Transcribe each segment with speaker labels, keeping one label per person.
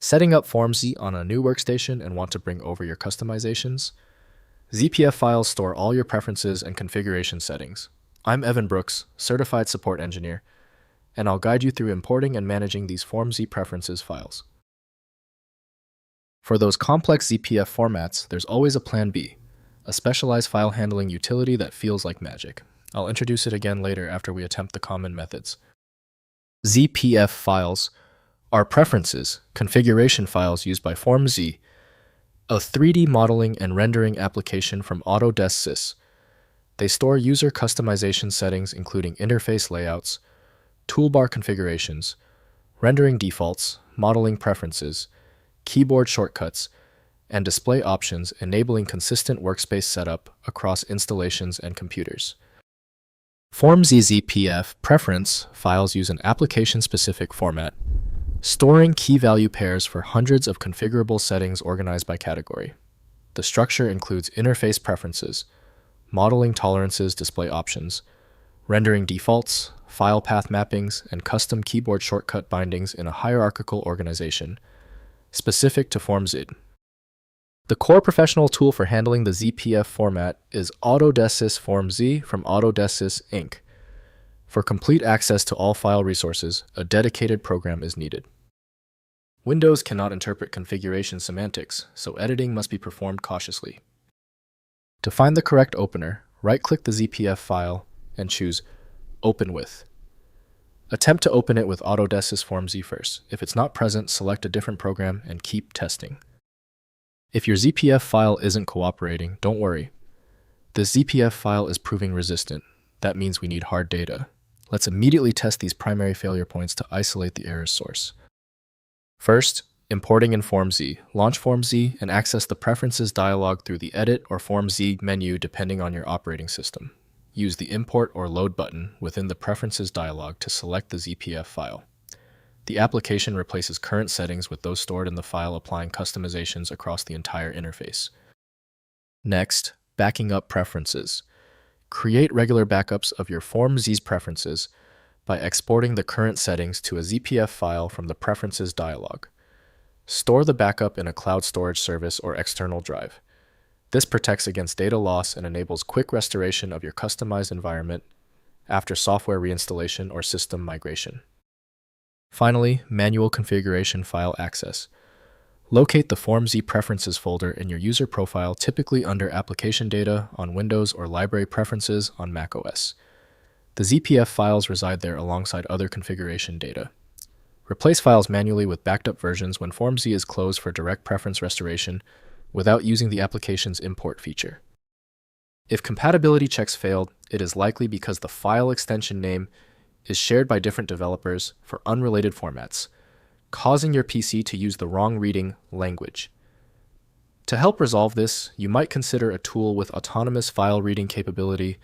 Speaker 1: Setting up FormZ on a new workstation and want to bring over your customizations? ZPF Files store all your preferences and configuration settings. I'm Evan Brooks, Certified Support Engineer, and I'll guide you through importing and managing these FormZ preferences files. For those complex ZPF formats, there's always a plan B, a specialized file handling utility that feels like magic. I'll introduce it again later after we attempt the common methods. ZPF Files are preferences, configuration files used by FormZ, a 3D modeling and rendering application from AutoDesSys. They store user customization settings including interface layouts, toolbar configurations, rendering defaults, modeling preferences, keyboard shortcuts, and display options, enabling consistent workspace setup across installations and computers. FormZ ZPF preference files use an application-specific format, storing key-value pairs for hundreds of configurable settings organized by category. The structure includes interface preferences, modeling tolerances, display options, rendering defaults, file path mappings, and custom keyboard shortcut bindings in a hierarchical organization, specific to FormZ. The core professional tool for handling the ZPF format is AutoDesSys FormZ from AutoDesSys Inc. For complete access to all file resources, a dedicated program is needed. Windows cannot interpret configuration semantics, so editing must be performed cautiously. To find the correct opener, right-click the ZPF file and choose Open With. Attempt to open it with AutoDesSys FormZ first. If it's not present, select a different program and keep testing. If your ZPF file isn't cooperating, don't worry. This ZPF file is proving resistant. That means we need hard data. Let's immediately test these primary failure points to isolate the error source. First, importing in FormZ. Launch FormZ and access the Preferences dialog through the Edit or FormZ menu depending on your operating system. Use the Import or Load button within the Preferences dialog to select the ZPF file. The application replaces current settings with those stored in the file, applying customizations across the entire interface. Next, backing up preferences. Create regular backups of your FormZ's preferences by exporting the current settings to a ZPF file from the Preferences dialog. Store the backup in a cloud storage service or external drive. This protects against data loss and enables quick restoration of your customized environment after software reinstallation or system migration. Finally, manual configuration file access. Locate the FormZ Preferences folder in your user profile, typically under Application Data on Windows or Library Preferences on macOS. The ZPF files reside there alongside other configuration data. Replace files manually with backed up versions when FormZ is closed for direct preference restoration without using the application's import feature. If compatibility checks failed, it is likely because the file extension name is shared by different developers for unrelated formats, causing your PC to use the wrong reading language. To help resolve this, you might consider a tool with autonomous file reading capability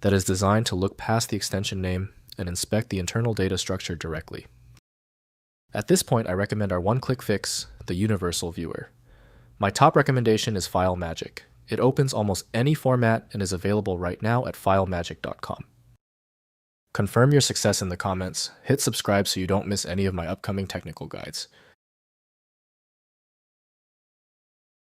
Speaker 1: that is designed to look past the extension name and inspect the internal data structure directly. At this point, I recommend our one-click fix, the Universal Viewer. My top recommendation is FileMagick. It opens almost any format and is available right now at filemagick.com. Confirm your success in the comments, hit subscribe so you don't miss any of my upcoming technical guides.